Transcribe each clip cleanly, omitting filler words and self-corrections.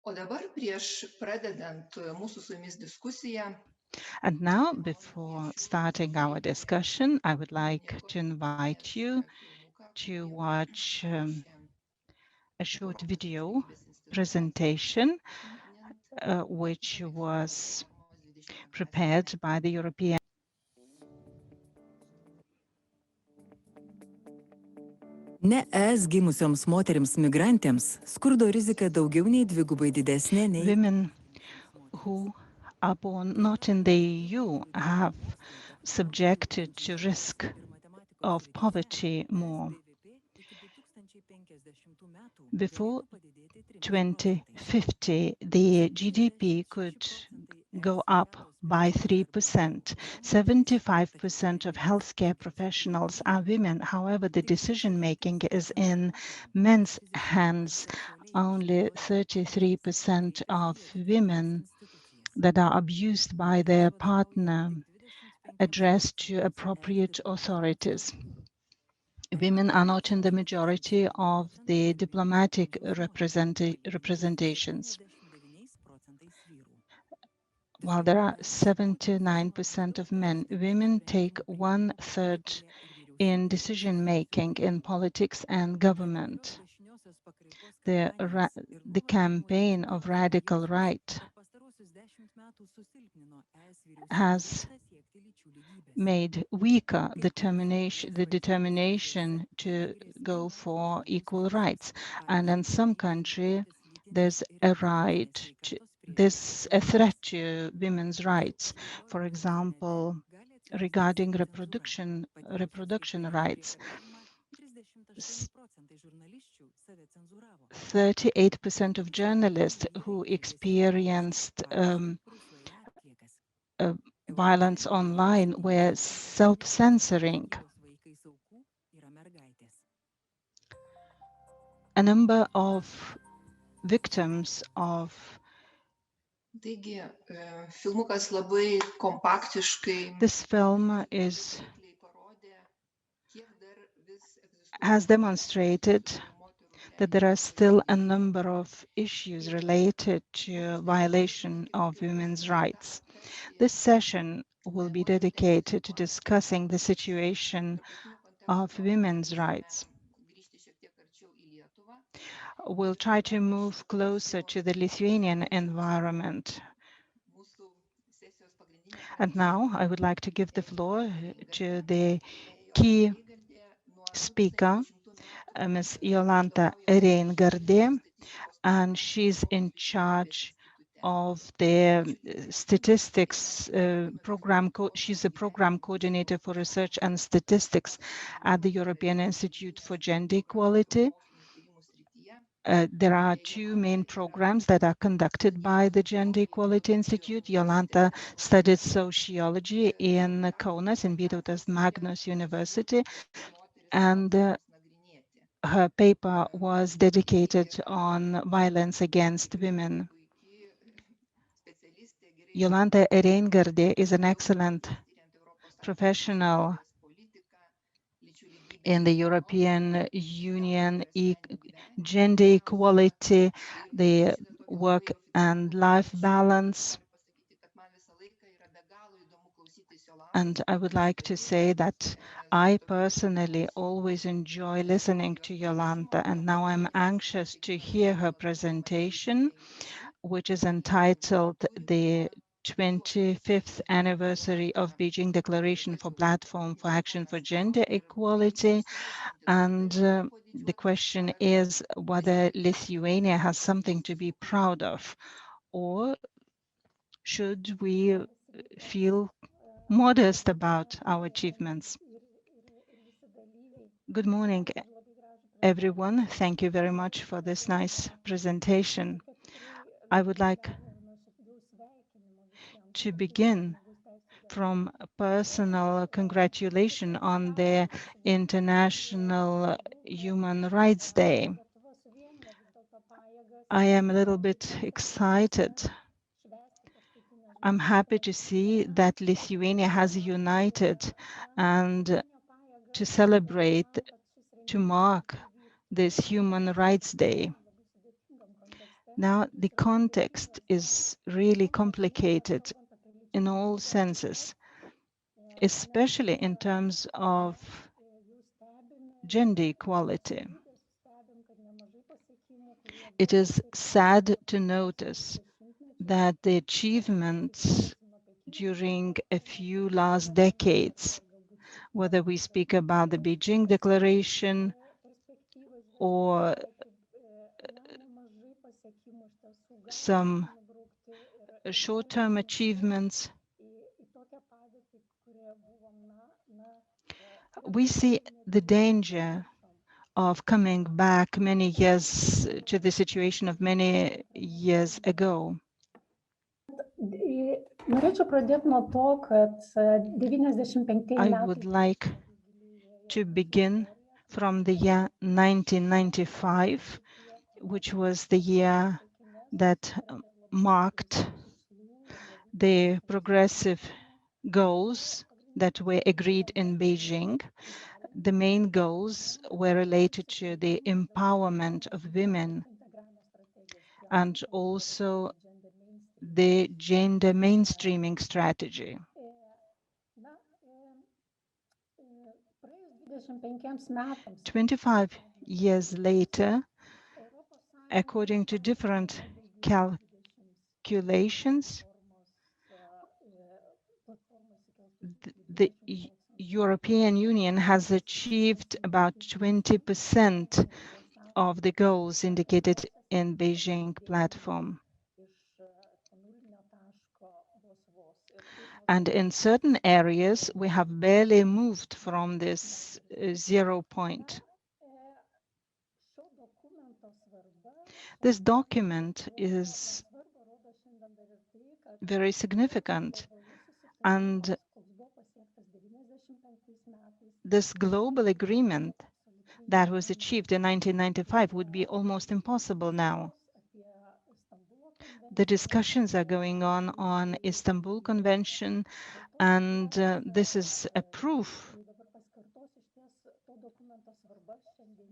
O dabar prieš pradedant mūsų su jumis diskusiją. And now, before starting our discussion, I would like to invite you to watch a short video presentation which was prepared by the European. Ne es gimusioms moterims migrantėms skurdo rizika daugiau nei dvigubai didesnė nei Women who are born not in the EU have subjected to risk of poverty more. Before 2050, the GDP could go up by 3%. 75% of healthcare professionals are women. However, the decision-making is in men's hands. Only 33% of women that are abused by their partner addressed to appropriate authorities. Women are not in the majority of the diplomatic representations. While there are 79% of men, women take 1/3 in decision-making in politics and government. The campaign of radical right has made weaker the determination to go for equal rights. And in some countries, there's a threat to women's rights. For example, regarding reproduction rights. 38% of journalists who experienced violence online were self-censoring. A number of victims of Taigi, filmukas labai kompaktiškai this film has demonstrated that there are still a number of issues related to violation of women's rights. This session will be dedicated to discussing the situation of women's rights. We'll try to move closer to the Lithuanian environment. And now I would like to give the floor to the key speaker, Ms. Jolanta Reingardė, and she's in charge of the statistics program. She's a program coordinator for research and statistics at the European Institute for Gender Equality. There are two main programs that are conducted by the Gender Equality Institute. Jolanta studied sociology in Kaunas, in Vytautas Magnus University, and her paper was dedicated on violence against women. Jolanta Reingardė is an excellent professional in the European Union, gender equality, the work and life balance. And I would like to say that I personally always enjoy listening to Jolanta, and now I'm anxious to hear her presentation, which is entitled the 25th anniversary of Beijing Declaration for Platform for Action for Gender Equality. And the question is whether Lithuania has something to be proud of, or should we feel modest about our achievements. Good morning, everyone. Thank you very much for this nice presentation. I would like to begin from a personal congratulation on the International Human Rights Day. I am a little bit excited. I'm happy to see that Lithuania has united and to celebrate, to mark this Human Rights Day. Now, the context is really complicated in all senses, especially in terms of gender equality. It is sad to notice that the achievements during a few last decades, whether we speak about the Beijing Declaration or some short-term achievements, we see the danger of coming back many years to the situation of many years ago. I would like to begin from the year 1995, which was the year that marked the progressive goals that were agreed in Beijing. The main goals were related to the empowerment of women and also the gender mainstreaming strategy. 25 years later, according to different calculations, the European Union has achieved about 20% of the goals indicated in Beijing Platform. And in certain areas, we have barely moved from this 0 point. This document is very significant, and this global agreement that was achieved in 1995 would be almost impossible now. The discussions are going on Istanbul Convention, and this is a proof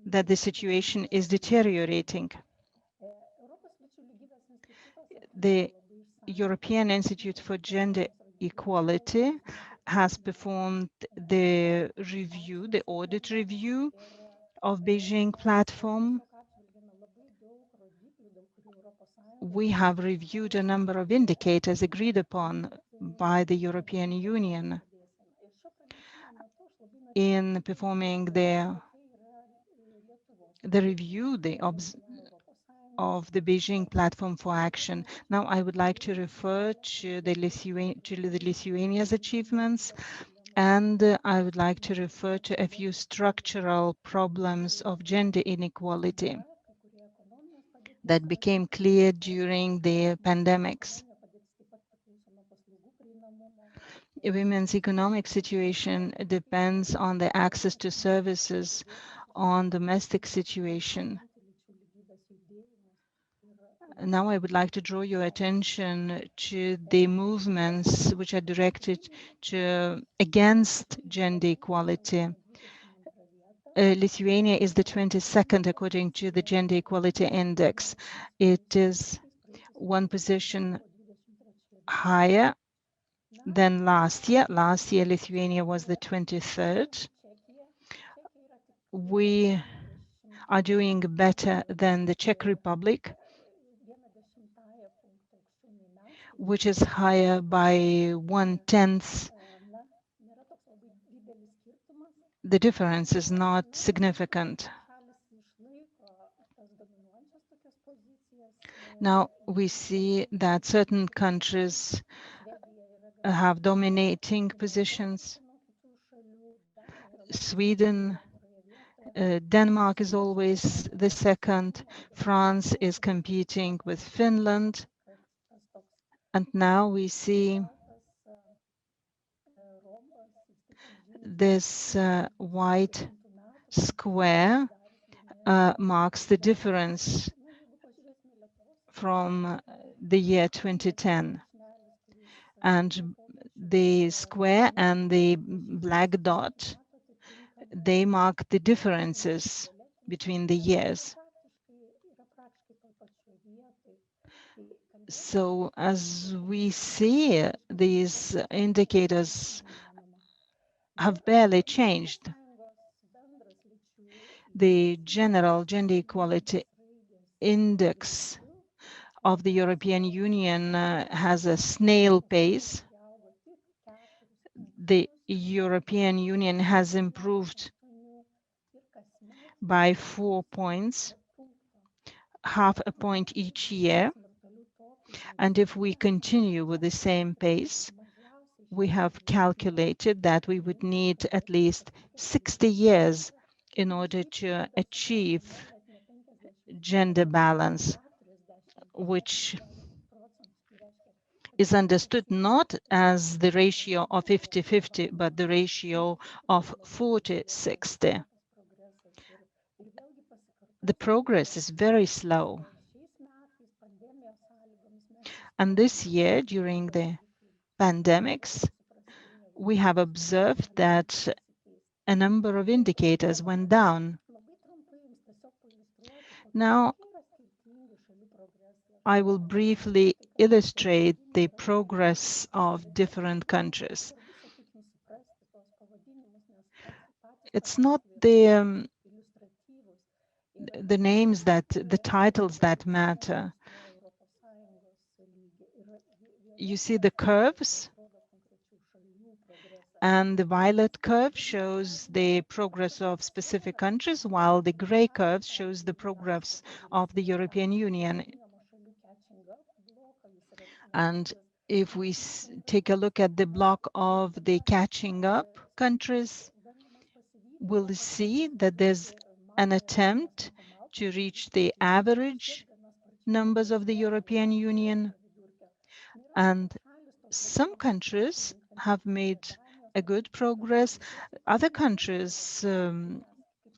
that the situation is deteriorating. The European Institute for Gender Equality has performed the review, the audit review of Beijing Platform. We have reviewed a number of indicators agreed upon by the European Union in performing the review of the Beijing Platform for Action. Now, I would like to refer to the Lithuania's achievements, and I would like to refer to a few structural problems of gender inequality that became clear during the pandemics. Women's economic situation depends on the access to services, on domestic situation. Now I would like to draw your attention to the movements which are directed against gender equality. Lithuania is the 22nd according to the Gender Equality Index. It is one position higher than last year. Last year, Lithuania was the 23rd. We are doing better than the Czech Republic, which is higher by 1/10. The difference is not significant. Now we see that certain countries have dominating positions. Sweden, Denmark is always the second. France is competing with Finland. And now we see this white square marks the difference from the year 2010. And the square and the black dot, they mark the differences between the years. So as we see, these indicators have barely changed. The general gender equality index of the European Union has a snail pace. The European Union has improved by 4 points, half a point each year. And if we continue with the same pace, we have calculated that we would need at least 60 years in order to achieve gender balance, which is understood not as the ratio of 50-50, but the ratio of 40-60. The progress is very slow. And this year, during the pandemics, we have observed that a number of indicators went down. Now, I will briefly illustrate the progress of different countries. It's not the names the titles that matter. You see the curves, and the violet curve shows the progress of specific countries, while the gray curve shows the progress of the European Union. And if we take a look at the block of the catching up countries, we'll see that there's an attempt to reach the average numbers of the European Union. And some countries have made a good progress. Other countries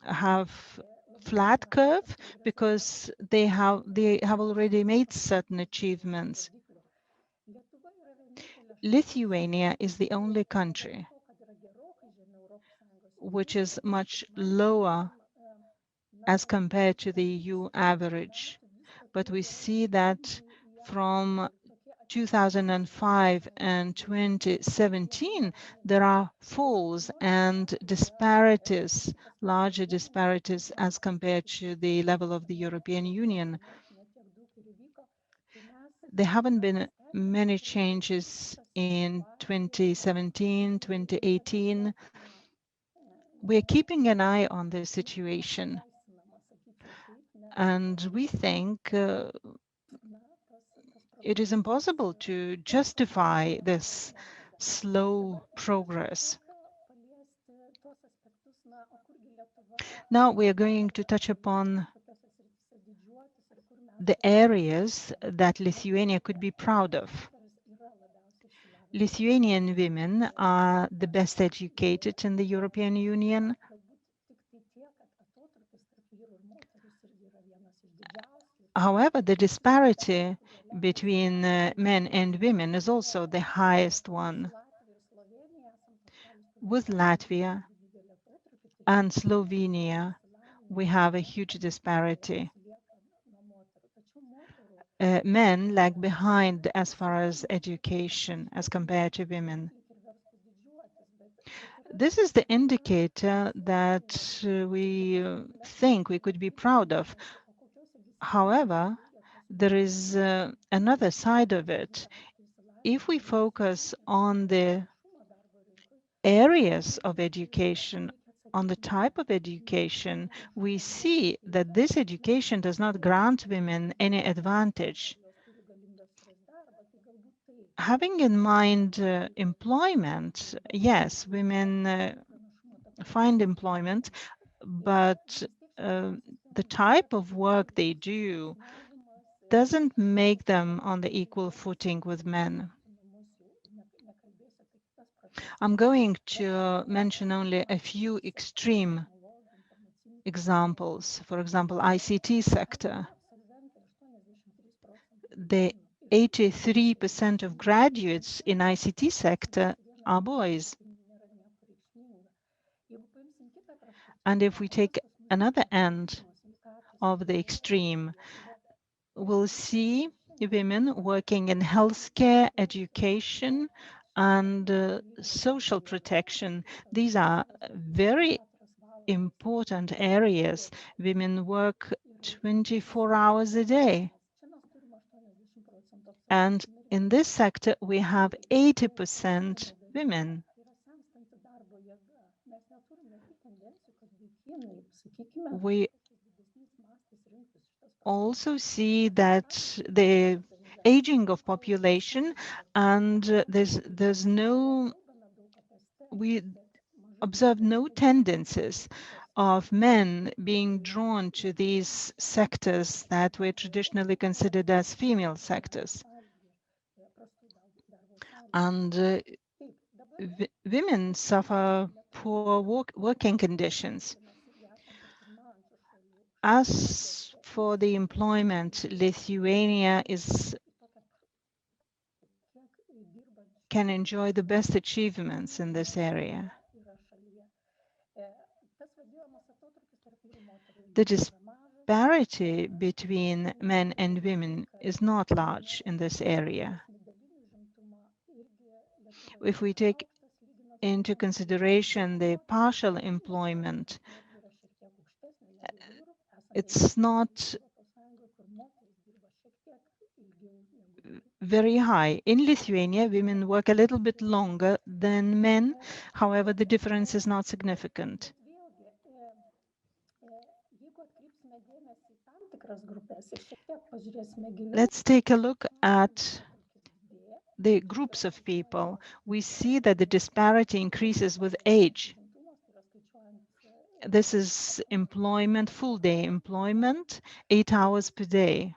have flat curve because they have already made certain achievements. Lithuania is the only country which is much lower as compared to the EU average. But we see that from 2005 and 2017, there are falls and disparities, larger disparities as compared to the level of the European Union. There haven't been many changes in 2017, 2018. We're keeping an eye on the situation, and we think it is impossible to justify this slow progress. Now we are going to touch upon the areas that Lithuania could be proud of. Lithuanian women are the best educated in the European Union. However, the disparity between men and women is also the highest one. With Latvia and Slovenia, we have a huge disparity. Men lag behind as far as education as compared to women. This is the indicator that we think we could be proud of. However, there is another side of it. If we focus on the areas of education, on the type of education, we see that this education does not grant women any advantage. Having in mind employment, yes, women find employment, but the type of work they do doesn't make them on the equal footing with men. I'm going to mention only a few extreme examples. For example, ICT sector. The 83% of graduates in ICT sector are boys. And if we take another end of the extreme, we'll see women working in healthcare, education, and social protection. These are very important areas. Women work 24 hours a day. And in this sector, we have 80% women. We also see that the aging of population, and we observe no tendencies of men being drawn to these sectors that were traditionally considered as female sectors. And women suffer poor working conditions. As for the employment, Lithuania can enjoy the best achievements in this area. The disparity between men and women is not large in this area. If we take into consideration the partial employment, it's not very high. In Lithuania, women work a little bit longer than men. However, the difference is not significant. Let's take a look at the groups of people. We see that the disparity increases with age. This is employment, full day employment, 8 hours per day.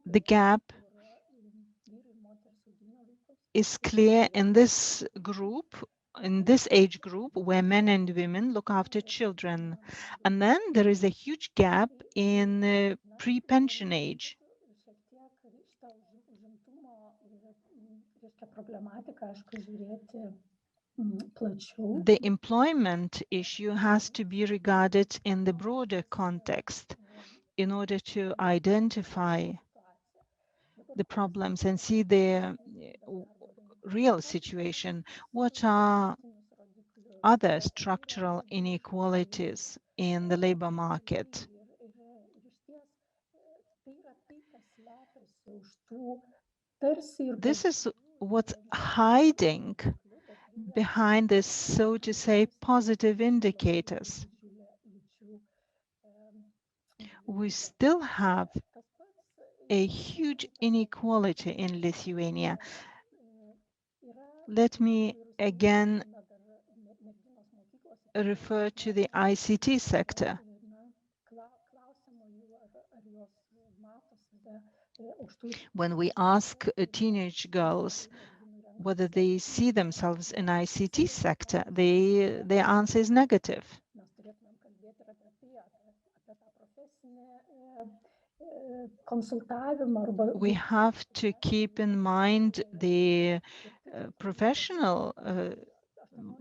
The gap is clear in this group, in this age group, where men and women look after children. And then there is a huge gap in pre-pension age. The employment issue has to be regarded in the broader context in order to identify the problems and see the real situation. What are other structural inequalities in the labor market? This is what's hiding behind this, so to say, positive indicators. We still have a huge inequality in Lithuania. Let me again refer to the ICT sector. When we ask teenage girls whether they see themselves in ICT sector, their answer is negative. We have to keep in mind the professional,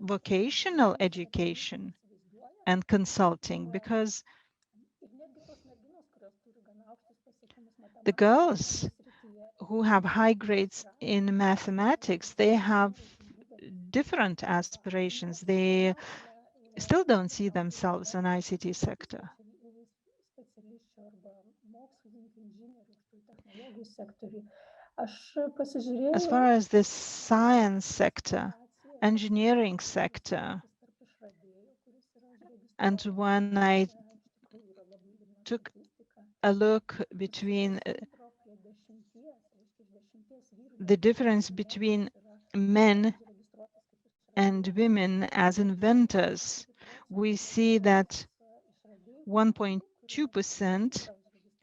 vocational education and consulting, because the girls who have high grades in mathematics, they have different aspirations. They still don't see themselves in ICT sector. As far as the science sector, engineering sector, and when I took a look between the difference between men and women as inventors, we see that 1.2%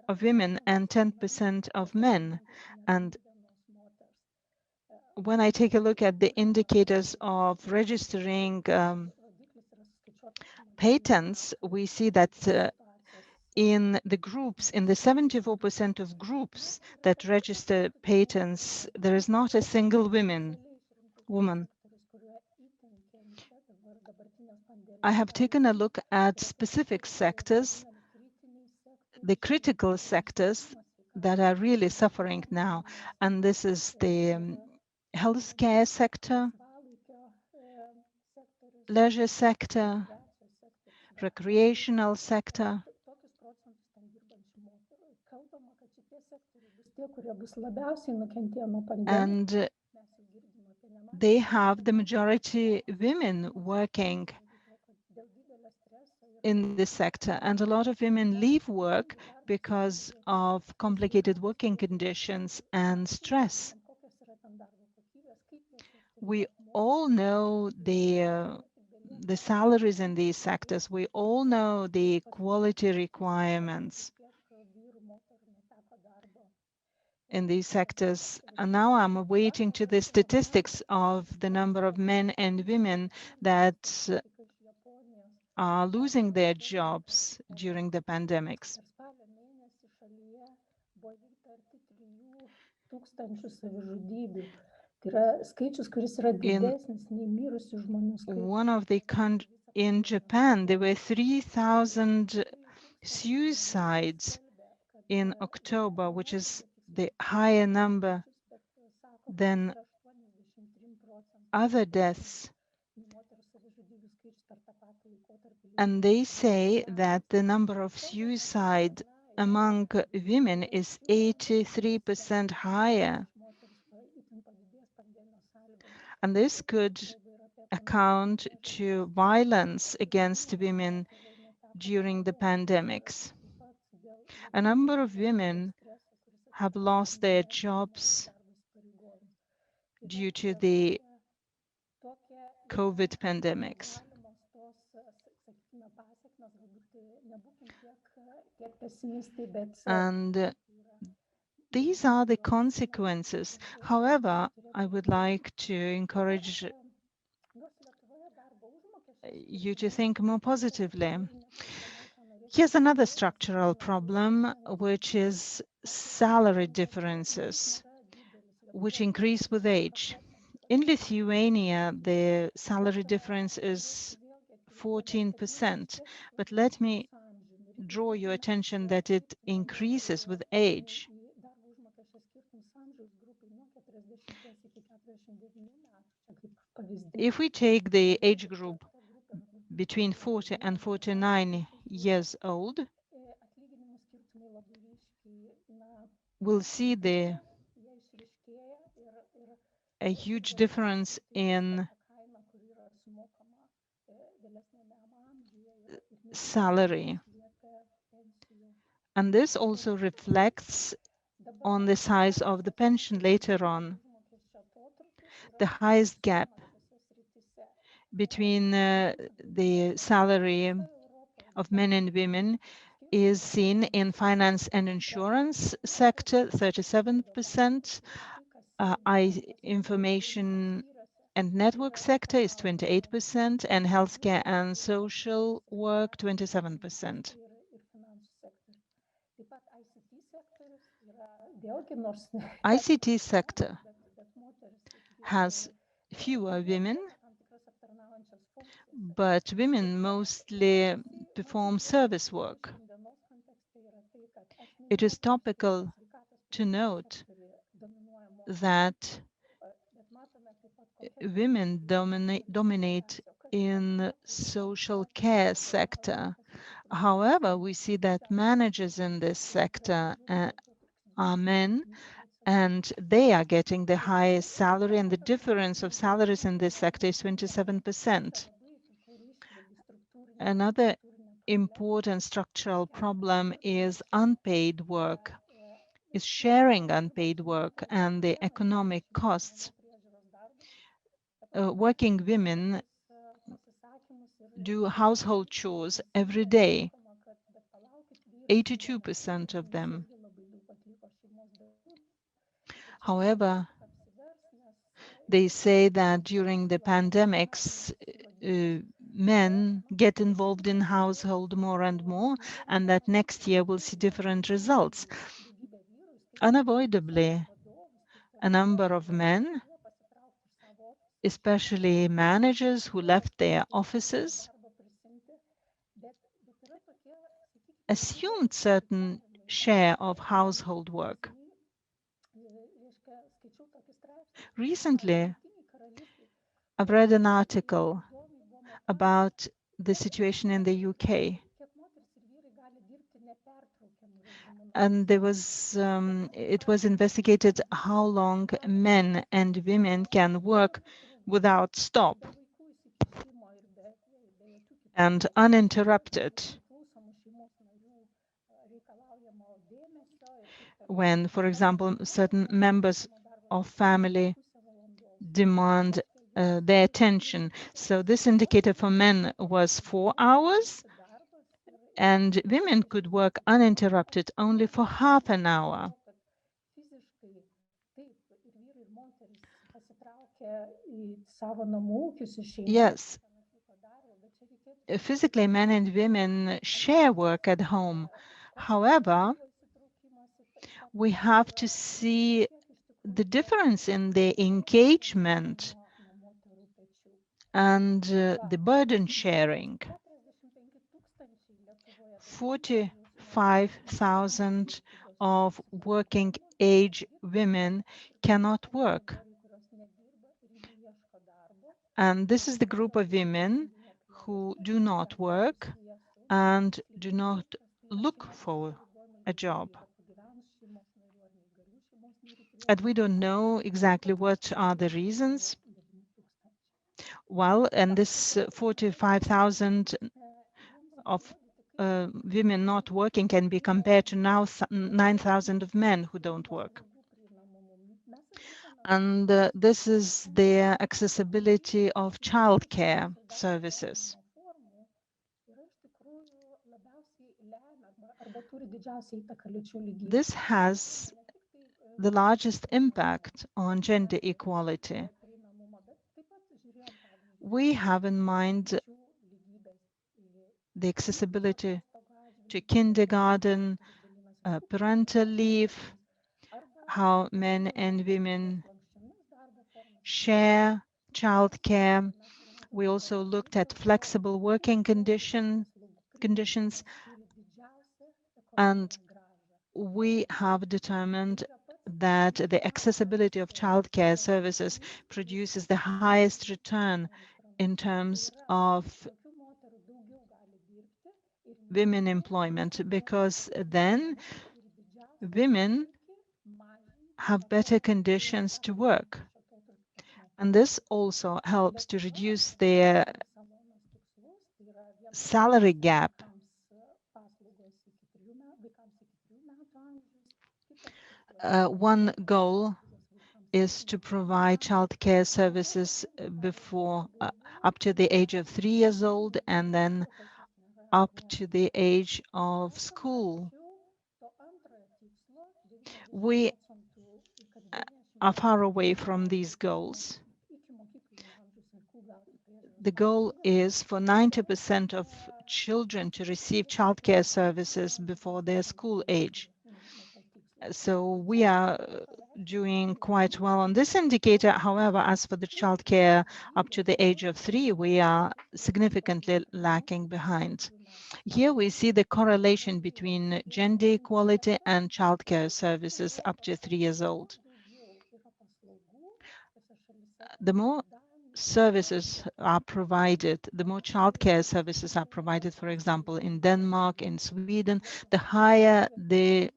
of women and 10% of men. And when I take a look at the indicators of registering patents, we see that in the groups, in the 74% of groups that register patents, there is not a single woman. I have taken a look at specific sectors the critical sectors that are really suffering now, and this is the healthcare sector, leisure sector, recreational sector. And they have the majority women working in this sector, and a lot of women leave work because of complicated working conditions and stress. We all know the salaries in these sectors. We all know the quality requirements in these sectors. And now I'm waiting to the statistics of the number of men and women that are losing their jobs during the pandemics. In Japan, there were 3,000 suicides in October, which is the higher number than other deaths. And they say that the number of suicide among women is 83% higher. And this could account to violence against women during the pandemics. A number of women have lost their jobs due to the COVID pandemics. And these are the consequences. However, I would like to encourage you to think more positively. Here's another structural problem, which is salary differences, which increase with age. In Lithuania, the salary difference is 14%, but let me draw your attention that it increases with age. If we take the age group between 40 and 49 years old, we'll see a huge difference in salary. And this also reflects on the size of the pension later on. The highest gap between the salary of men and women is seen in finance and insurance sector, 37%, information and network sector is 28%, and healthcare and social work, 27%. ICT sector has fewer women, but women mostly perform service work. It is topical to note that women dominate in social care sector. However, we see that managers in this sector are men, and they are getting the highest salary, and the difference of salaries in this sector is 27%. Another important structural problem is unpaid work, is sharing unpaid work and the economic costs. Working women do household chores every day, 82% of them. However, they say that during the pandemics, men get involved in household more and more, and that next year we'll see different results. Unavoidably, a number of men, especially managers who left their offices, assumed certain share of household work. Recently, I've read an article about the situation in the UK. And it was investigated how long men and women can work without stop and uninterrupted. When, for example, certain members of family demand their attention. So this indicator for men was 4 hours, and women could work uninterrupted only for half an hour. Yes, physically men and women share work at home. However, we have to see the difference in the engagement and the burden sharing. 45,000 of working age women cannot work. And this is the group of women who do not work and do not look for a job. And we don't know exactly what are the reasons. Well, and this 45,000 of women not working can be compared to now 9,000 of men who don't work. And this is the accessibility of childcare services. This has the largest impact on gender equality. We have in mind the accessibility to kindergarten, parental leave, how men and women share childcare. We also looked at flexible working conditions, and we have determined that the accessibility of childcare services produces the highest return in terms of women employment, because then women have better conditions to work. And this also helps to reduce their salary gap. One goal is to provide childcare services before up to the age of 3 years old, and then up to the age of school. We are far away from these goals. The goal is for 90% of children to receive childcare services before their school age. So we are doing quite well on this indicator. However, as for the childcare up to the age of 3, we are significantly lacking behind. Here we see the correlation between gender equality and childcare services up to 3 years old. The more services are provided, the more childcare services are provided, for example, in Denmark, in Sweden, the higher the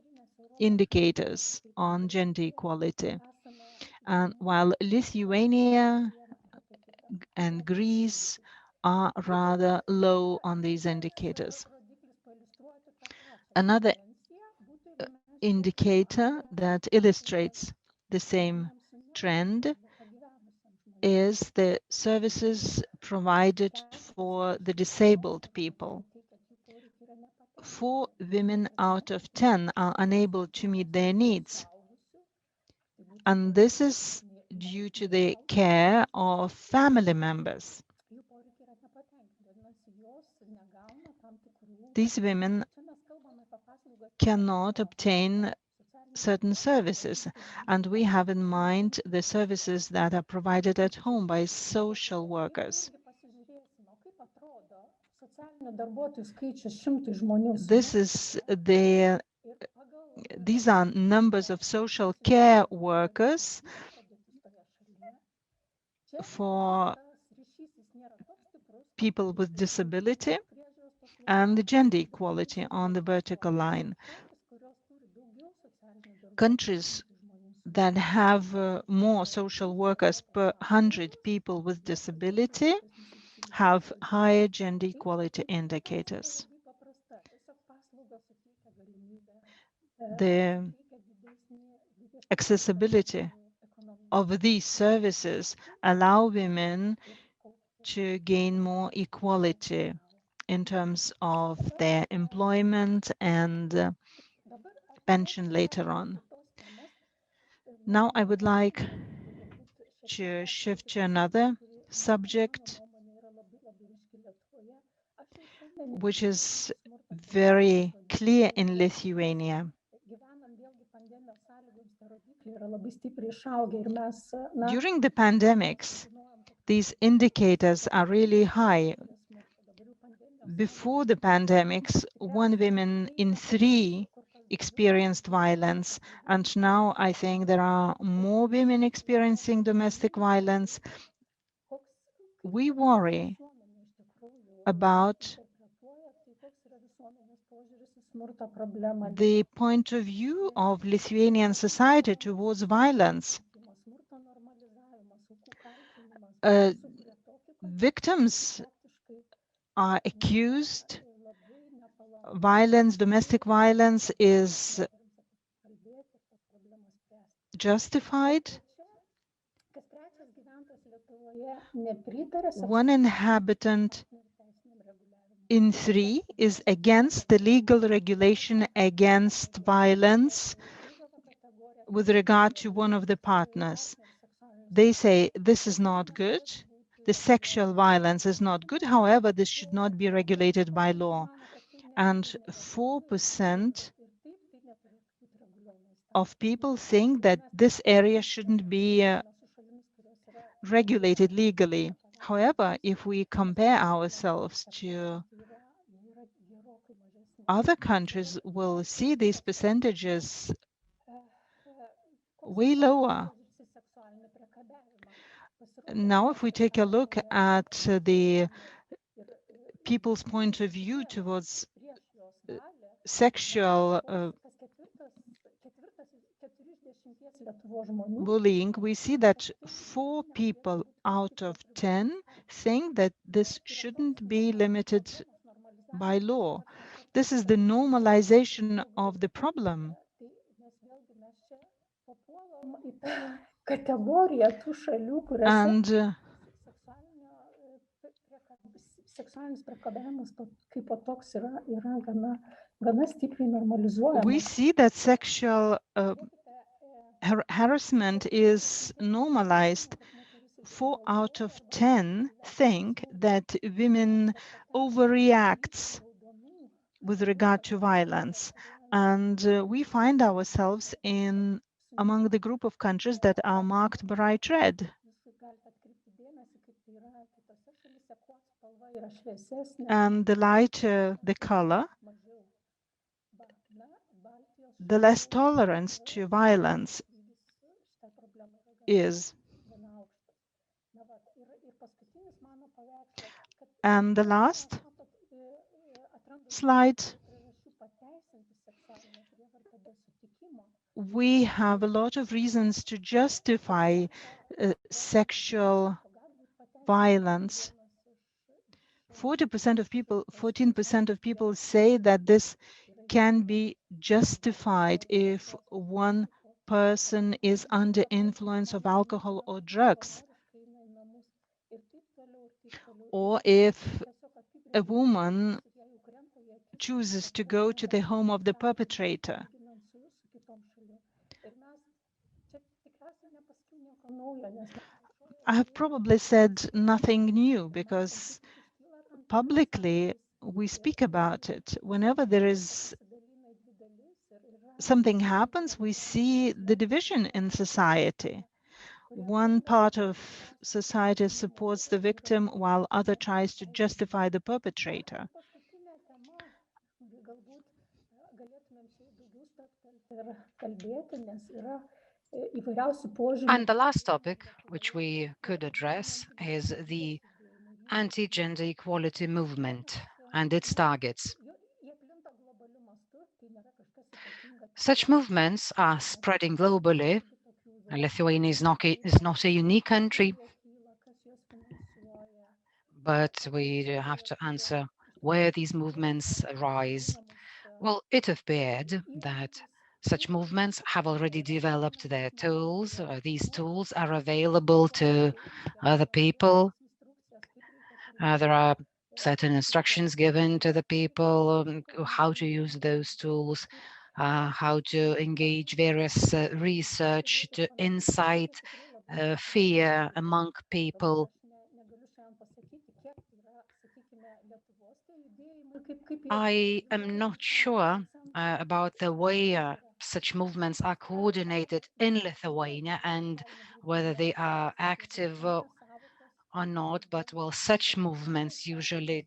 indicators on gender equality. And while Lithuania and Greece are rather low on these indicators. Another indicator that illustrates the same trend is the services provided for the disabled people. 4 women out of 10 are unable to meet their needs. And this is due to the care of family members. These women cannot obtain certain services, and we have in mind the services that are provided at home by social workers. These are numbers of social care workers for people with disability and the gender equality on the vertical line. Countries that have more social workers per 100 people with disability have higher gender equality indicators. The accessibility of these services allow women to gain more equality in terms of their employment and pension later on. Now I would like to shift to another subject, which is very clear in Lithuania. During the pandemics, these indicators are really high. Before the pandemics, 1 woman in 3 experienced violence, and now I think there are more women experiencing domestic violence. We worry about the point of view of Lithuanian society towards violence. Victims are accused. Violence, domestic violence is justified. 1 inhabitant in 3 is against the legal regulation against violence with regard to one of the partners. They say this is not good. The sexual violence is not good. However, this should not be regulated by law. And 4% of people think that this area shouldn't be regulated legally. However, if we compare ourselves to other countries, we'll see these percentages way lower. Now, if we take a look at the people's point of view towards sexual bullying, we see that 4 people out of 10 think that this shouldn't be limited by law. This is the normalization of the problem. And we see that sexual harassment is normalized. 4 out of 10 think that women overreact with regard to violence. And we find ourselves among the group of countries that are marked bright red. And the lighter the color, the less tolerance to violence is. And the last slide, we have a lot of reasons to justify sexual violence. 14% of people say that this can be justified if one person is under influence of alcohol or drugs, or if a woman chooses to go to the home of the perpetrator. I have probably said nothing new because publicly we speak about it. Whenever there is something happens, we see the division in society. one part of society supports the victim while other tries to justify the perpetrator. And the last topic, which we could address, is the anti-gender equality movement and its targets. Such movements are spreading globally. Lithuania is not a unique country, but we have to answer where these movements arise. Well, it appeared that such movements have already developed their tools. These tools are available to other people. There are certain instructions given to the people how to use those tools, how to engage various research to incite fear among people. I am not sure about the way such movements are coordinated in Lithuania and whether they are active or not, but well, such movements usually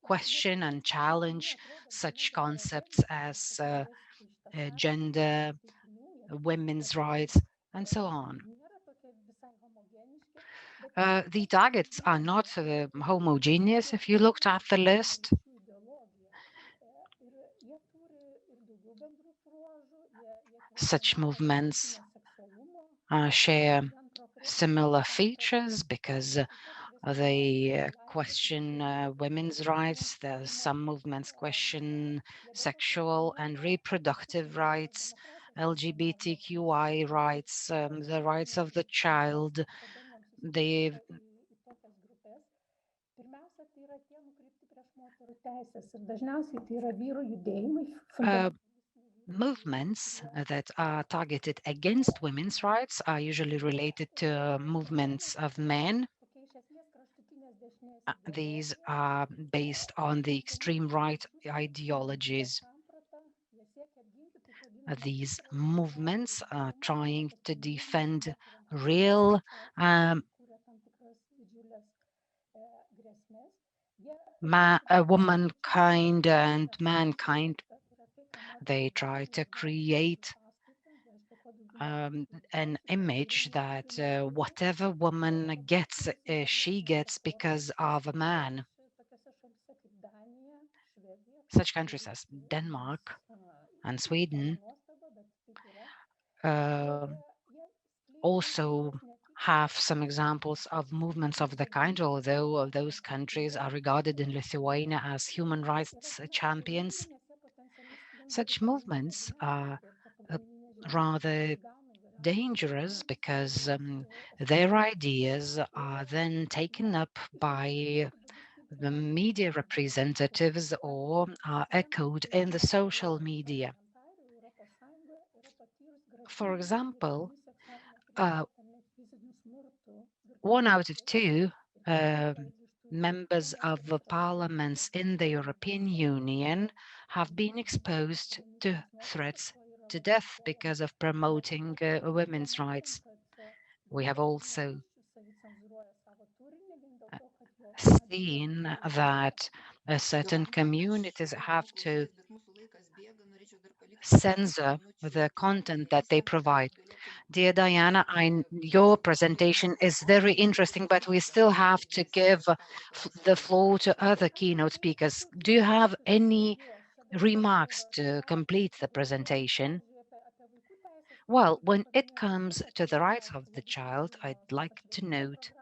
question and challenge such concepts as gender, women's rights, and so on. The targets are not homogeneous. If you looked at the list, such movements share similar features because they question women's rights. There's some movements question sexual and reproductive rights, LGBTQI rights, the rights of the child. The movements that are targeted against women's rights are usually related to movements of men. These are based on the extreme right ideologies. These movements are trying to defend real womankind and mankind. They try to create an image that whatever woman gets, she gets because of a man. Such countries as Denmark and Sweden also have some examples of movements of the kind, although those countries are regarded in Lithuania as human rights champions. Such movements are rather dangerous because their ideas are then taken up by the media representatives or are echoed in the social media. For example, 1 out of 2 members of the parliaments in the European Union have been exposed to threats to death because of promoting women's rights. We have also seen that certain communities have to censor the content that they provide. Dear Diana, your presentation is very interesting, but we still have to give the floor to other keynote speakers. Do you have any remarks to complete the presentation? Well, when it comes to the rights of the child, I'd like to note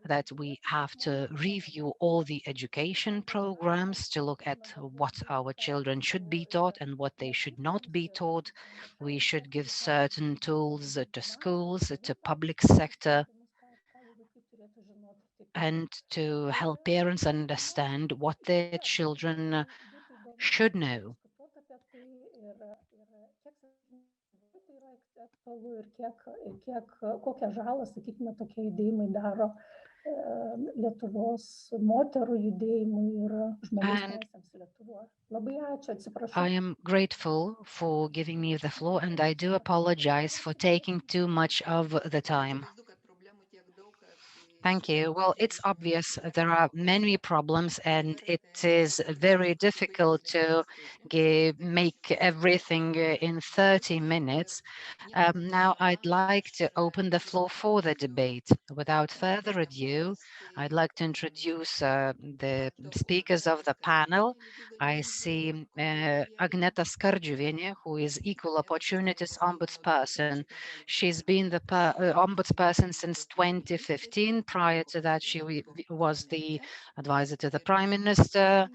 that we have to review all the education programs to look at what our children should be taught and what they should not be taught. We should give certain tools to schools, to public sector, and to help parents understand what their children should know. And I am grateful for giving me the floor, and I do apologize for taking too much of the time. Thank you. Well, it's obvious there are many problems and it is very difficult to make everything in 30 minutes. Now I'd like to open the floor for the debate. Without further ado, I'd like to introduce the speakers of the panel. I see Agneta Skardžiuvienė, who is Equal Opportunities Ombudsperson. She's been the Ombudsperson since 2015. Prior to that, she was the advisor to the Prime Minister,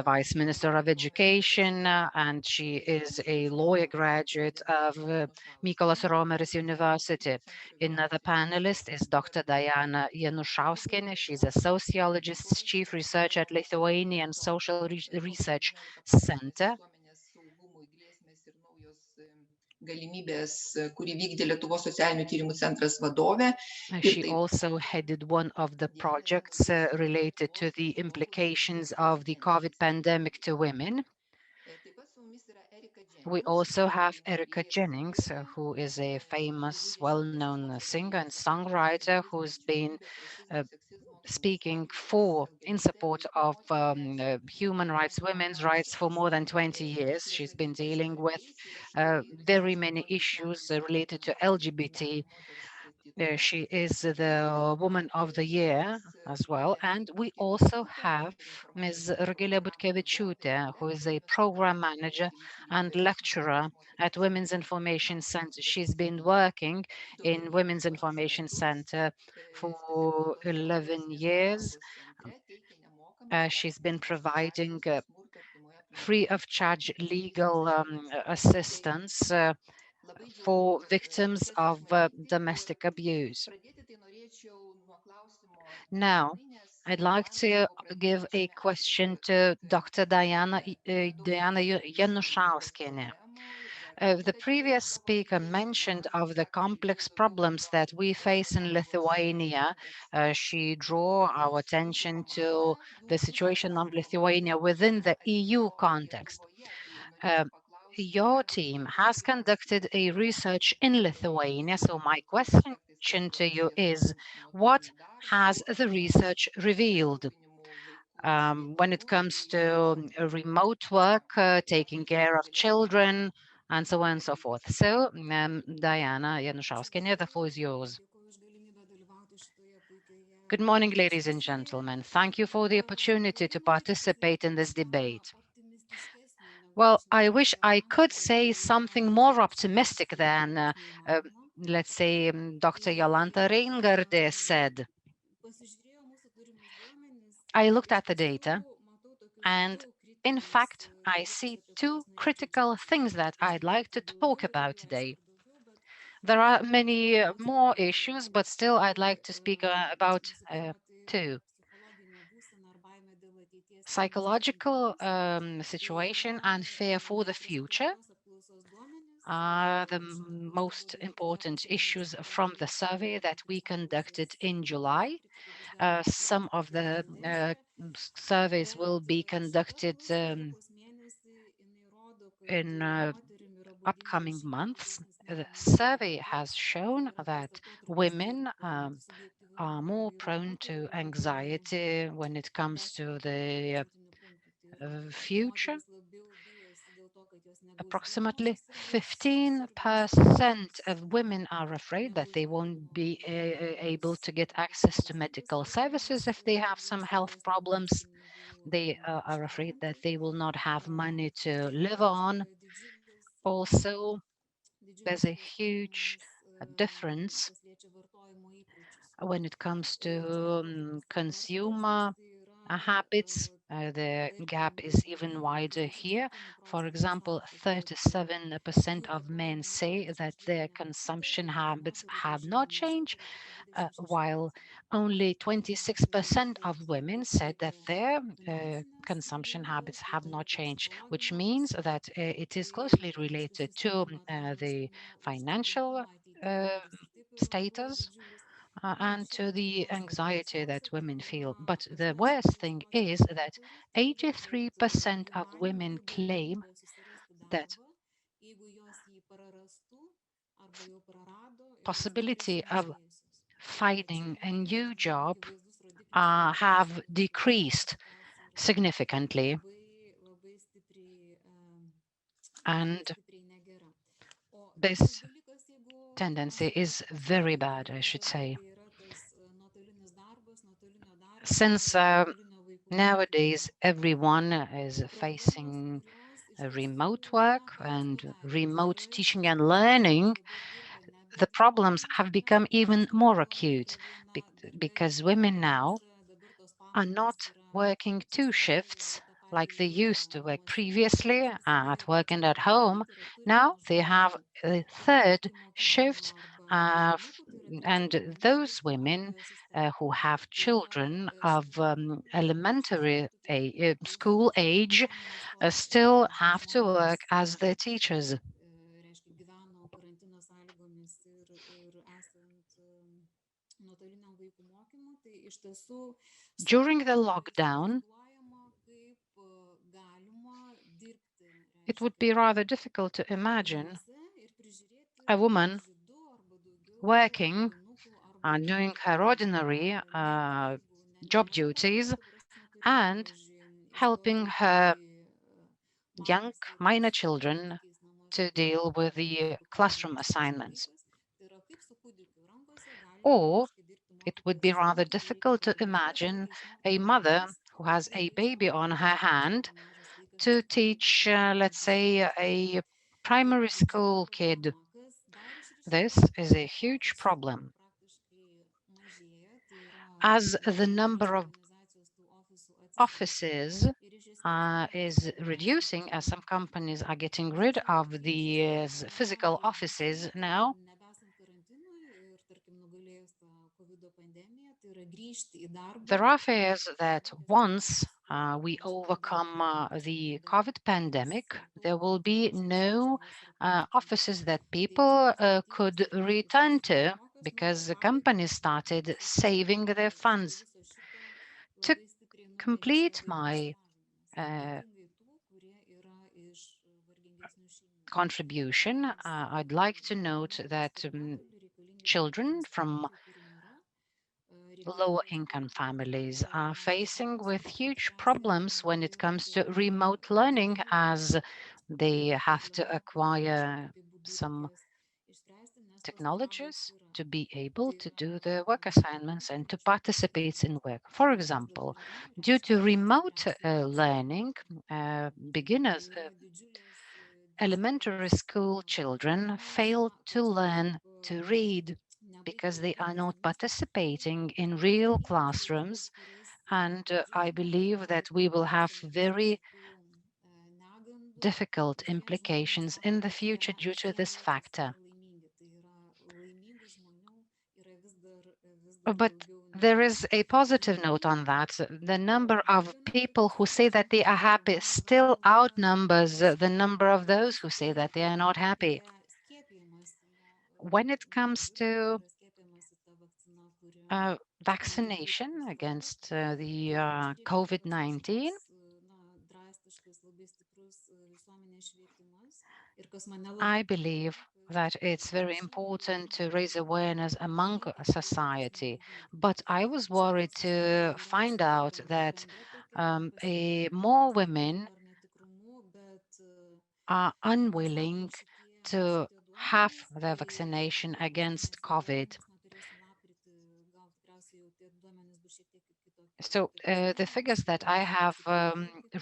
Vice Minister of Education, and she is a lawyer graduate of Mykolas Romeris University. Another panelist is Dr. Diana Janušauskienė. She's a sociologist, chief researcher at Lithuanian Social Research Center. Galimybės, kurį vykdė Lietuvos socialinių tyrimų centras vadovė. She also headed one of the projects related to the implications of the COVID pandemic to women. We also have Erika Jennings, who is a famous, well-known singer and songwriter who's been speaking in support of human rights, women's rights for more than 20 years. She's been dealing with very many issues related to LGBT. She is the Woman of the Year as well. And we also have Ms. Rugilė Butkevičiūtė, who is a program manager and lecturer at Women's Information Center. She's been working in Women's Information Center for 11 years. She's been providing free of charge legal assistance for victims of domestic abuse. Now, I'd like to give a question to Dr. Diana Janušauskienė. The previous speaker mentioned of the complex problems that we face in Lithuania. She drew our attention to the situation of Lithuania within the EU context. Your team has conducted a research in Lithuania, so my question to you is, what has the research revealed? When it comes to remote work, taking care of children, and so on and so forth. So, Diana Janušauskienė, the floor is yours. Good morning, ladies and gentlemen. Thank you for the opportunity to participate in this debate. Well, I wish I could say something more optimistic than, let's say, Dr. Jolanta Reingardė said. I looked at the data, and in fact, I see two critical things that I'd like to talk about today. There are many more issues, but still I'd like to speak about two. Psychological situation and fear for the future are the most important issues from the survey that we conducted in July. Some of the surveys will be conducted in upcoming months. The survey has shown that women are more prone to anxiety when it comes to the future. Approximately 15% of women are afraid that they won't be able to get access to medical services if they have some health problems. They are afraid that they will not have money to live on. Also, there's a huge difference when it comes to consumer habits. The gap is even wider here. For example, 37% of men say that their consumption habits have not changed, while only 26% of women said that their consumption habits have not changed, which means that it is closely related to the financial status and to the anxiety that women feel. But the worst thing is that 83% of women claim that possibility of finding a new job have decreased significantly. And this tendency is very bad, I should say. Since nowadays everyone is facing remote work and remote teaching and learning, the problems have become even more acute because women now are not working 2 shifts like they used to work previously at work and at home. Now they have a 3rd shift, and those women who have children of elementary school age still have to work as their teachers. During the lockdown, it would be rather difficult to imagine a woman working and doing her ordinary job duties and helping her young minor children to deal with the classroom assignments. Or it would be rather difficult to imagine a mother who has a baby on her hand to teach, let's say, a primary school kid. This is a huge problem. As the number of offices is reducing, as some companies are getting rid of the physical offices now, there are fears that once we overcome the COVID pandemic, there will be no offices that people could return to because the companies started saving their funds. To complete my contribution, I'd like to note that children from lower income families are facing with huge problems when it comes to remote learning, as they have to acquire some technologies to be able to do the work assignments and to participate in work. For example, due to remote learning, beginners, elementary school children fail to learn to read because they are not participating in real classrooms. And I believe that we will have very difficult implications in the future due to this factor. But there is a positive note on that. The number of people who say that they are happy still outnumbers the number of those who say that they are not happy. When it comes to vaccination against the COVID-19, I believe that it's very important to raise awareness among society. But I was worried to find out that more women are unwilling to have the vaccination against COVID. So the figures that I have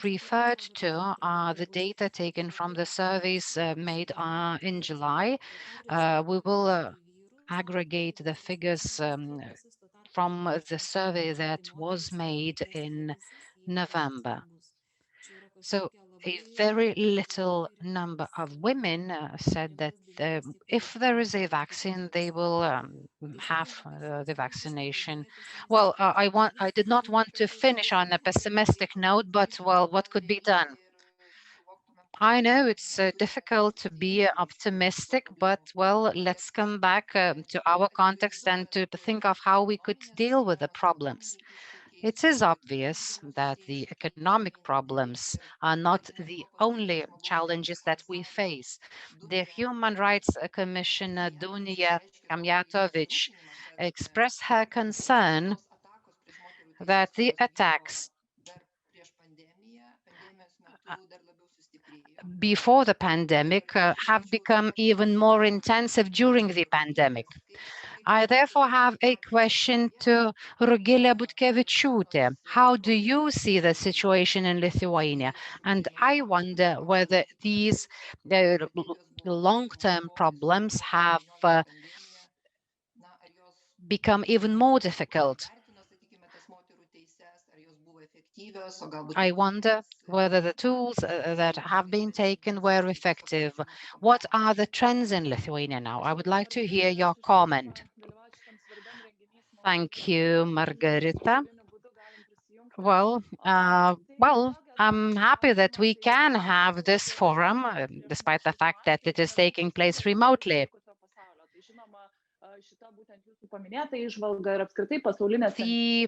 referred to are the data taken from the surveys made in July. We will aggregate the figures from the survey that was made in November. So a very little number of women said that if there is a vaccine, they will have the vaccination. Well, I did not want to finish on a pessimistic note, but well, what could be done? I know it's difficult to be optimistic, but well, let's come back to our context and to think of how we could deal with the problems. It is obvious that the economic problems are not the only challenges that we face. The Human Rights Commissioner Dunia Kamjatovic expressed her concern that the attacks before the pandemic have become even more intensive during the pandemic. I therefore have a question to Rugilė Butkevičiūtė. How do you see the situation in Lithuania? And I wonder whether these long-term problems have become even more difficult. I wonder whether the tools that have been taken were effective. What are the trends in Lithuania now? I would like to hear your comment. Thank you, Margarita. Well, I'm happy that we can have this forum, despite the fact that it is taking place remotely. The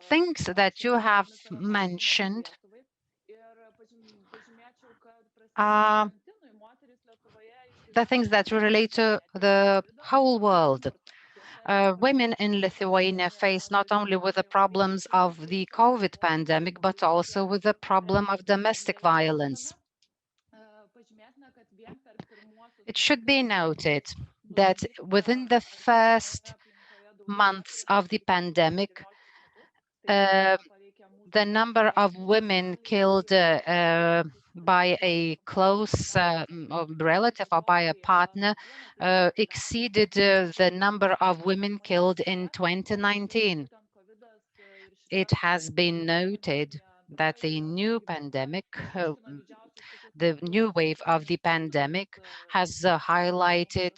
things that you have mentioned are the things that relate to the whole world. Women in Lithuania face not only with the problems of the COVID pandemic, but also with the problem of domestic violence. It should be noted that within the first months of the pandemic, the number of women killed by a close relative or by a partner exceeded the number of women killed in 2019. It has been noted that the new pandemic, the new wave of the pandemic has highlighted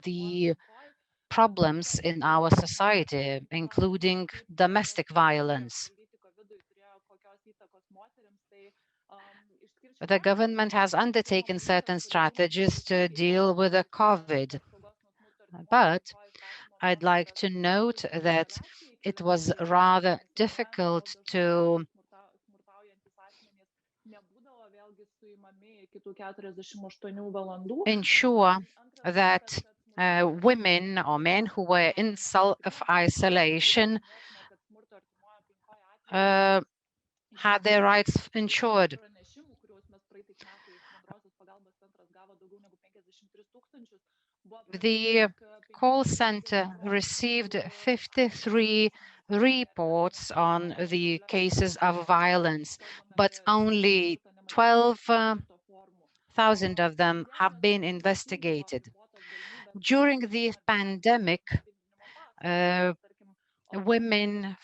the problems in our society, including domestic violence. The government has undertaken certain strategies to deal with the COVID, but I'd like to note that it was rather difficult to ensure that women or men who were in self-isolation had their rights ensured. The call center received 53 reports on the cases of violence, but only 12,000 of them have been investigated. During the pandemic, women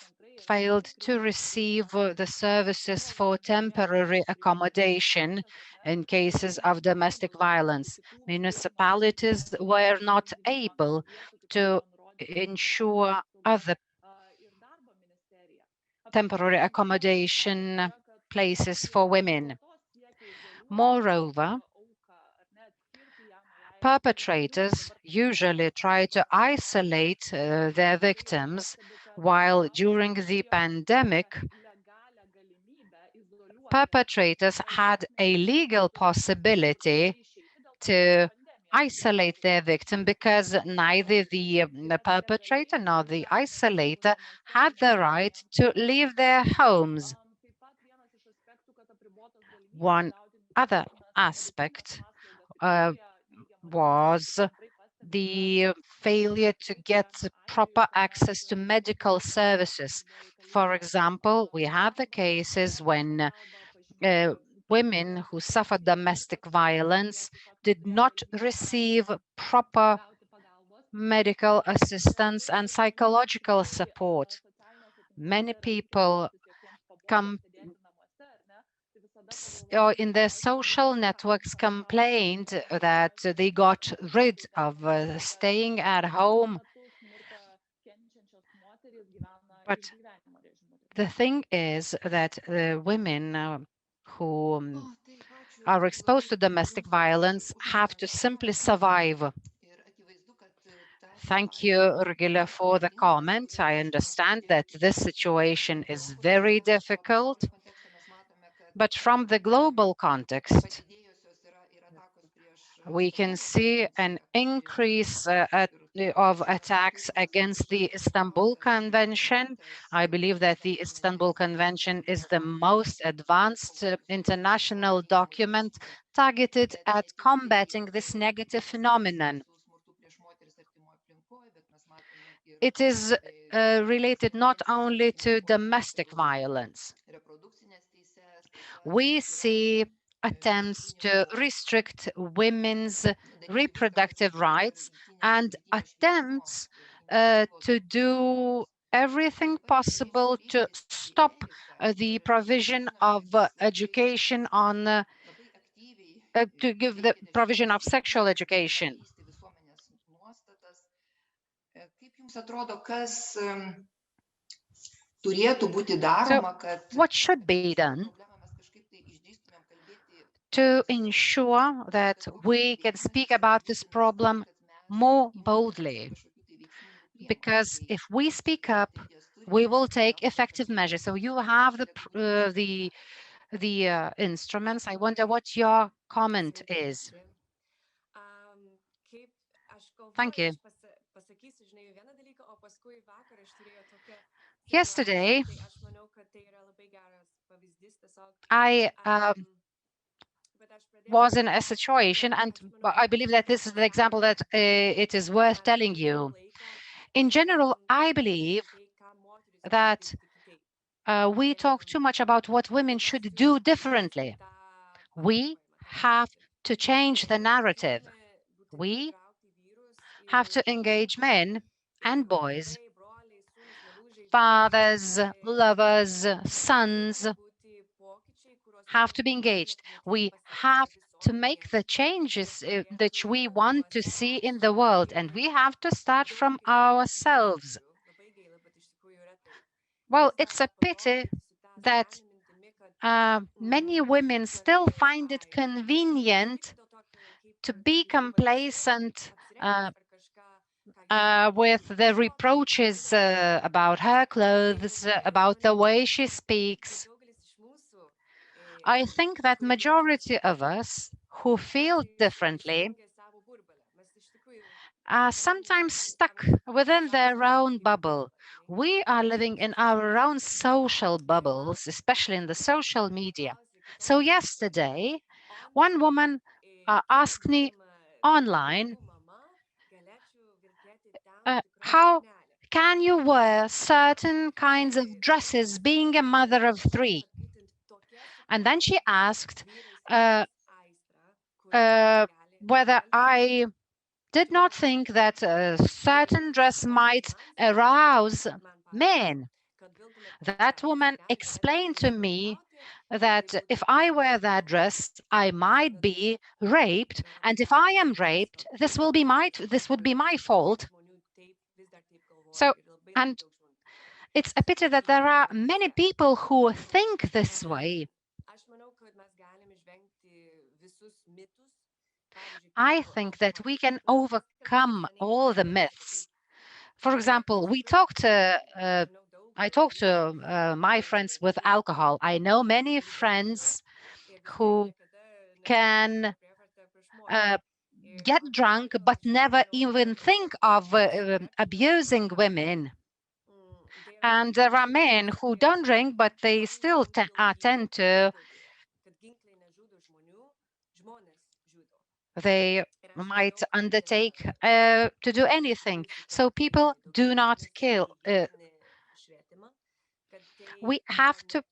failed to receive the services for temporary accommodation in cases of domestic violence. Municipalities were not able to ensure other temporary accommodation places for women. Moreover, perpetrators usually try to isolate their victims, while during the pandemic, perpetrators had a legal possibility to isolate their victim because neither the perpetrator nor the isolator had the right to leave their homes. One other aspect was the failure to get proper access to medical services. For example, we have the cases when women who suffered domestic violence did not receive proper medical assistance and psychological support. Many people in their social networks complained that they got rid of staying at home. But the thing is that the women who are exposed to domestic violence have to simply survive. Thank you, Rugilė, for the comment. I understand that this situation is very difficult, but from the global context, we can see an increase of attacks against the Istanbul Convention. I believe that the Istanbul Convention is the most advanced international document targeted at combating this negative phenomenon. It is related not only to domestic violence. We see attempts to restrict women's reproductive rights and attempts to do everything possible to stop the provision of education on to give the provision of sexual education. So, what should be done to ensure that we can speak about this problem more boldly? Because if we speak up, we will take effective measures. So you have the instruments. I wonder what your comment is. Thank you. Yesterday, I was in a situation, and I believe that this is the example that it is worth telling you. In general, I believe that we talk too much about what women should do differently. We have to change the narrative. We have to engage men and boys, fathers, lovers, sons, have to be engaged. We have to make the changes that we want to see in the world, and we have to start from ourselves. Well, it's a pity that many women still find it convenient to be complacent with the reproaches about her clothes, about the way she speaks. I think that majority of us who feel differently are sometimes stuck within their own bubble. We are living in our own social bubbles, especially in the social media. So yesterday, one woman asked me online, how can you wear certain kinds of dresses being a mother of three? And then she asked whether I did not think that a certain dress might arouse men. That woman explained to me that if I wear that dress, I might be raped, and if I am raped, this would be my fault. So, and it's a pity that there are many people who think this way. I think that we can overcome all the myths. For example, I talk to my friends with alcohol. I know many friends who can get drunk but never even think of abusing women. And there are men who don't drink, but they still tend to. They might undertake to do anything. So people do not kill. We have to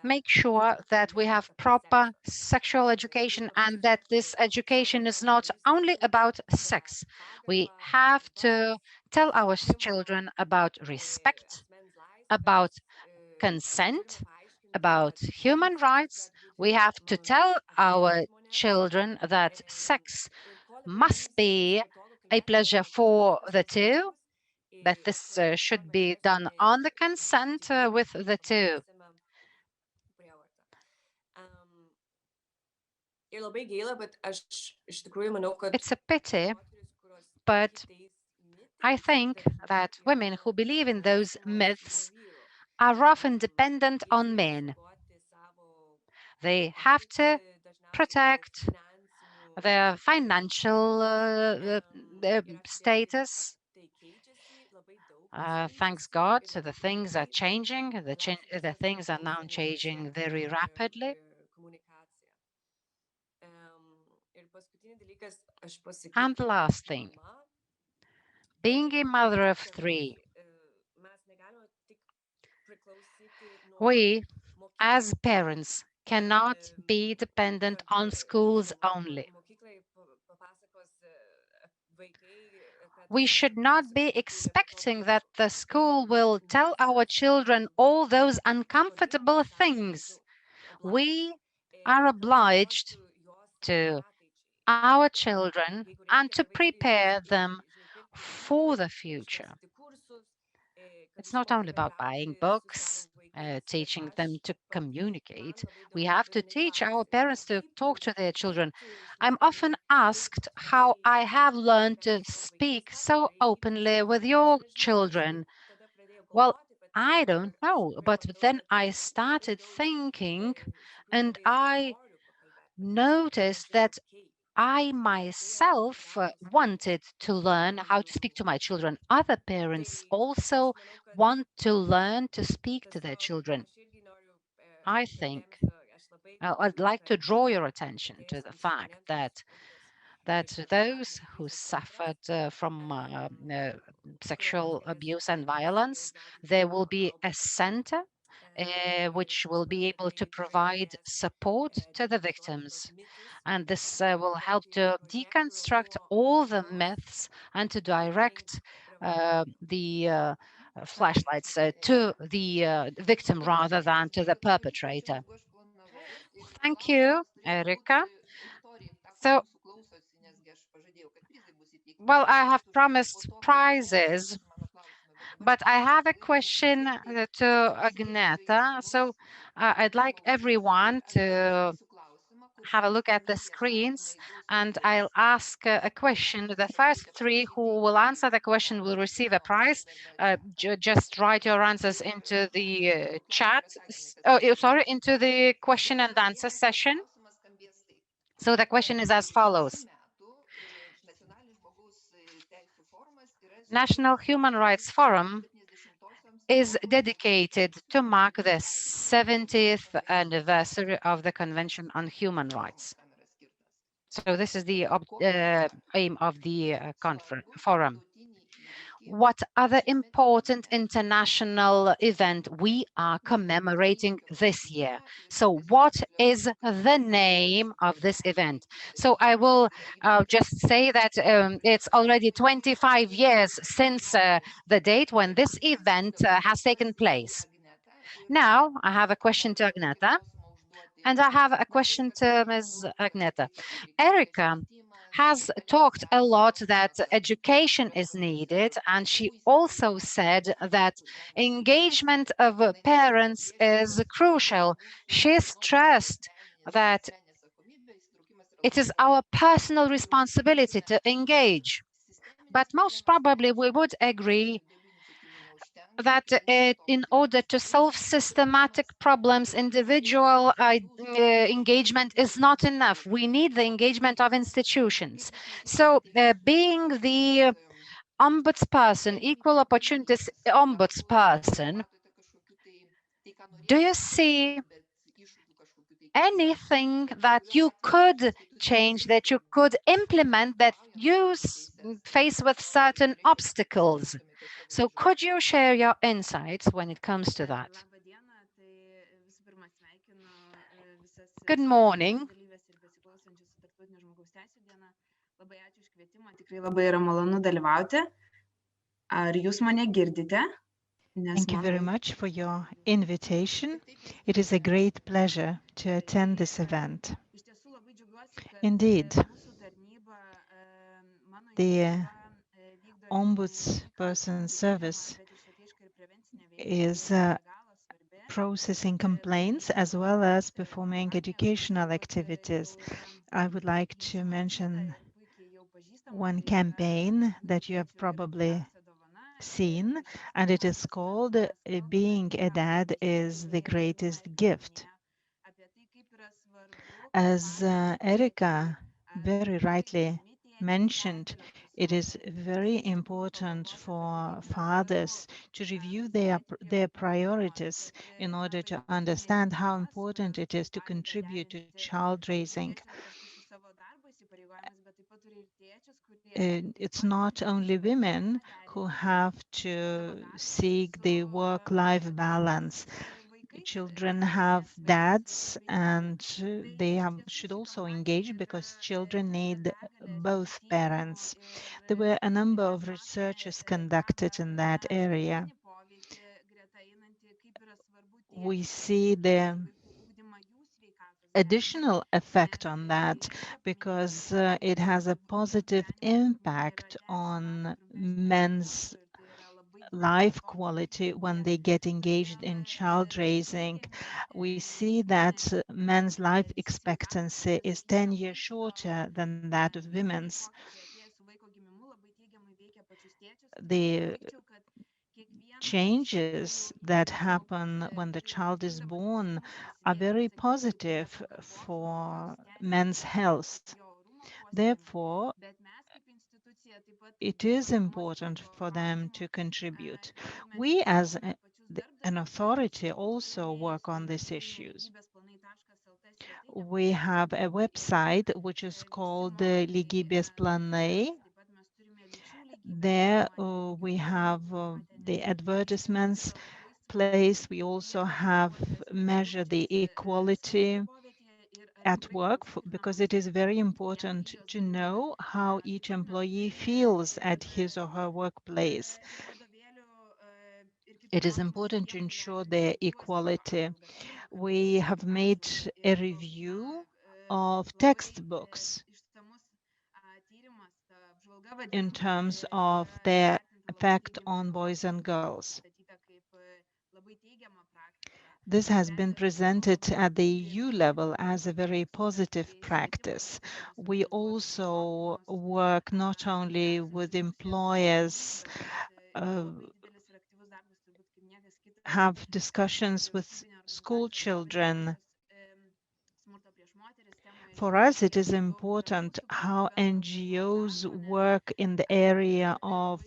make sure that we have proper sexual education and that this education is not only about sex. We have to tell our children about respect, about consent, about human rights. We have to tell our children that sex must be a pleasure for the two, that this should be done on the consent with the two. It's a pity, but I think that women who believe in those myths are often dependent on men. They have to protect their financial status. Thanks God, the things are changing. The things are now changing very rapidly. And the last thing, being a mother of three, we as parents cannot be dependent on schools only. We should not be expecting that the school will tell our children all those uncomfortable things. We are obliged to our children and to prepare them for the future. It's not only about buying books, teaching them to communicate. We have to teach our parents to talk to their children. I'm often asked how I have learned to speak so openly with your children. Well, I don't know, but then I started thinking and I noticed that I myself wanted to learn how to speak to my children. Other parents also want to learn to speak to their children. I think I'd like to draw your attention to the fact that those who suffered from sexual abuse and violence, there will be a center which will be able to provide support to the victims. And this will help to deconstruct all the myths and to direct the flashlights to the victim rather than to the perpetrator. Thank you, Erika. So, well, I have promised prizes, but I have a question to Agneta. So I'd like everyone to have a look at the screens and I'll ask a question. The first three who will answer the question will receive a prize. Just write your answers into the chat. Oh, sorry, into the question and answer session. So the question is as follows. National Human Rights Forum is dedicated to mark the 70th anniversary of the Convention on Human Rights. So this is the aim of the forum. What other important international event we are commemorating this year? So what is the name of this event? So I will just say that it's already 25 years since the date when this event has taken place. Now I have a question to Agneta. And I have a question to Ms. Agneta. Erika has talked a lot that education is needed, and she also said that engagement of parents is crucial. She stressed that it is our personal responsibility to engage. But most probably we would agree that in order to solve systematic problems, individual engagement is not enough. We need the engagement of institutions. So being the ombudsperson, equal opportunities ombudsperson, do you see anything that you could change, that you could implement, that you face with certain obstacles? So could you share your insights when it comes to that? Good morning. Thank you very much for your invitation. It is a great pleasure to attend this event. Indeed, the Ombudsperson service is processing complaints as well as performing educational activities. I would like to mention one campaign that you have probably seen, and it is called Being a Dad is the Greatest Gift. As Erika very rightly mentioned, it is very important for fathers to review their priorities in order to understand how important it is to contribute to child raising. It's not only women who have to seek the work-life balance. Children have dads, and should also engage because children need both parents. There were a number of researches conducted in that area. We see the additional effect on that because it has a positive impact on men's life quality when they get engaged in child raising. We see that men's life expectancy is 10 years shorter than that of women's. The changes that happen when the child is born are very positive for men's health. Therefore, it is important for them to contribute. We as an authority also work on these issues. We have a website which is called Lygybės planai. There we have the advertisements place. We also have measure the equality at work because it is very important to know how each employee feels at his or her workplace. It is important to ensure their equality. We have made a review of textbooks in terms of their effect on boys and girls. This has been presented at the EU level as a very positive practice. We also work not only with employers, have discussions with school children. For us, it is important how NGOs work in the area of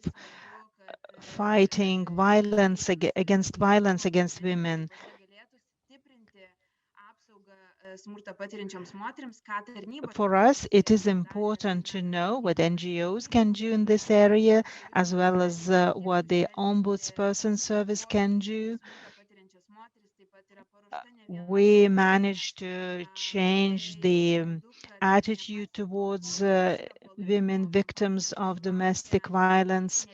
fighting violence against women. For us, it is important to know what NGOs can do in this area, as well as what the Ombudsperson service can do. We managed to change the attitude towards women victims of domestic violence.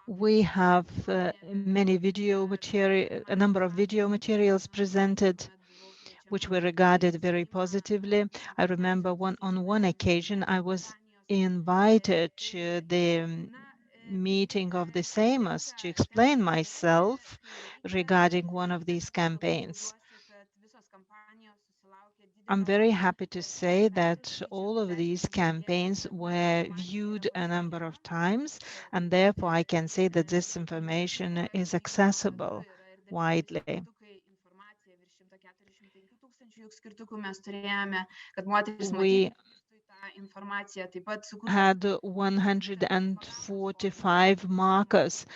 We have a number of video materials presented, which were regarded very positively. I remember on one occasion, I was invited to the meeting of the Seimas to explain myself regarding one of these campaigns. I'm very happy to say that all of these campaigns were viewed a number of times, and therefore I can say that this information is accessible widely. We had 145 markers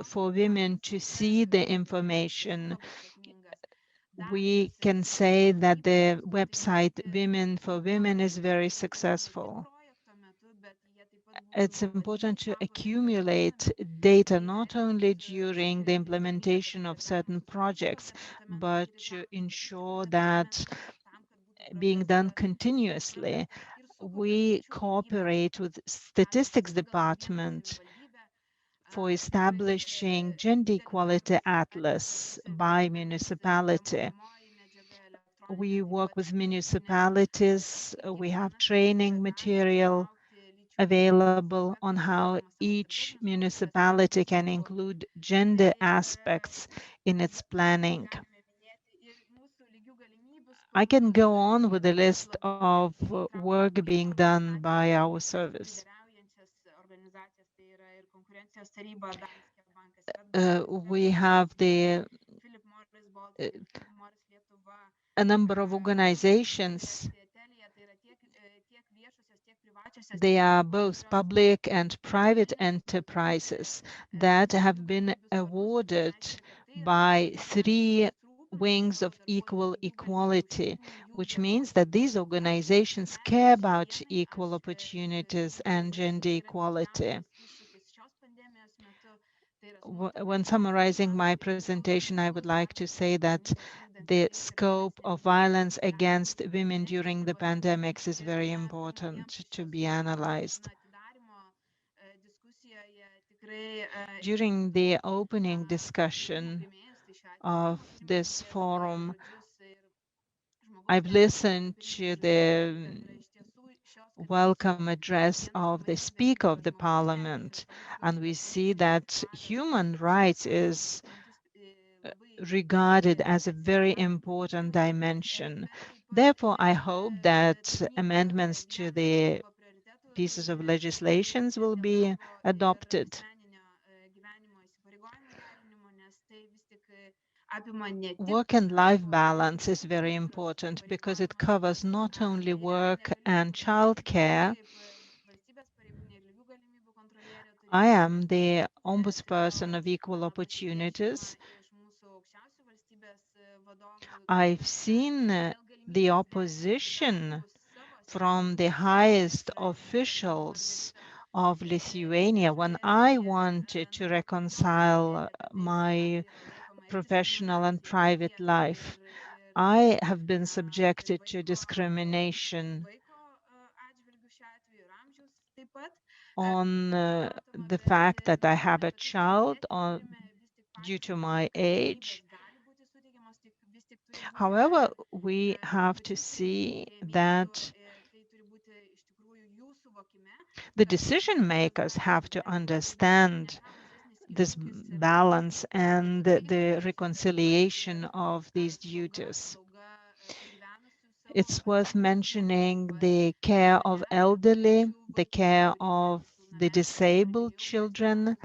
for women to see the information. We can say that the website Women for Women is very successful. It's important to accumulate data not only during the implementation of certain projects, but to ensure that being done continuously. We cooperate with Statistics Department for establishing Gender Equality Atlas by municipality. We work with municipalities. We have training material available on how each municipality can include gender aspects in its planning. I can go on with a list of work being done by our service. We have a number of organizations. They are both public and private enterprises that have been awarded by 3 wings of equal equality, which means that these organizations care about equal opportunities and gender equality. When summarizing my presentation, I would like to say that the scope of violence against women during the pandemics is very important to be analyzed. During the opening discussion of this forum, I've listened to the welcome address of the Speaker of the Parliament, and we see that human rights is regarded as a very important dimension. Therefore, I hope that amendments to the pieces of legislations will be adopted. Work and life balance is very important because it covers not only work and childcare. I am the Ombudsperson of Equal Opportunities. I've seen the opposition from the highest officials of Lithuania when I wanted to reconcile my professional and private life. I have been subjected to discrimination on the fact that I have a child due to my age. However, we have to see that the decision makers have to understand this balance and the reconciliation of these duties. It's worth mentioning the care of elderly, the care of the disabled children.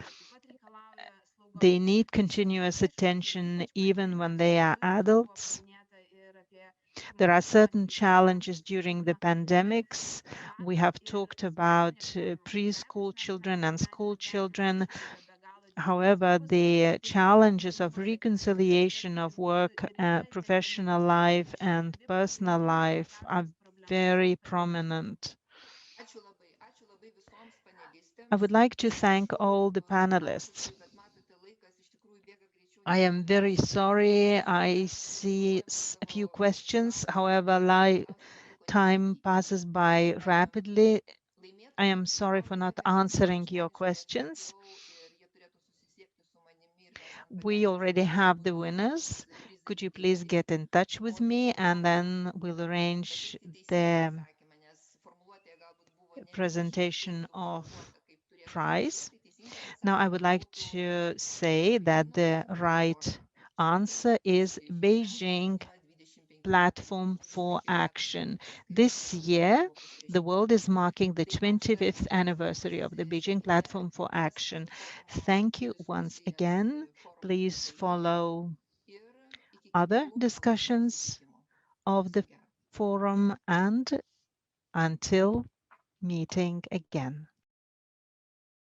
They need continuous attention even when they are adults. There are certain challenges during the pandemics. We have talked about preschool children and school children. However, the challenges of reconciliation of work, professional life, and personal life are very prominent. I would like to thank all the panelists. I am very sorry. I see a few questions. However, time passes by rapidly. I am sorry for not answering your questions. We already have the winners. Could you please get in touch with me, and then we'll arrange the presentation of prize. Now, I would like to say that the right answer is Beijing Platform for Action. This year, the world is marking the 25th anniversary of the Beijing Platform for Action. Thank you once again. Please follow other discussions of the forum, and until meeting again.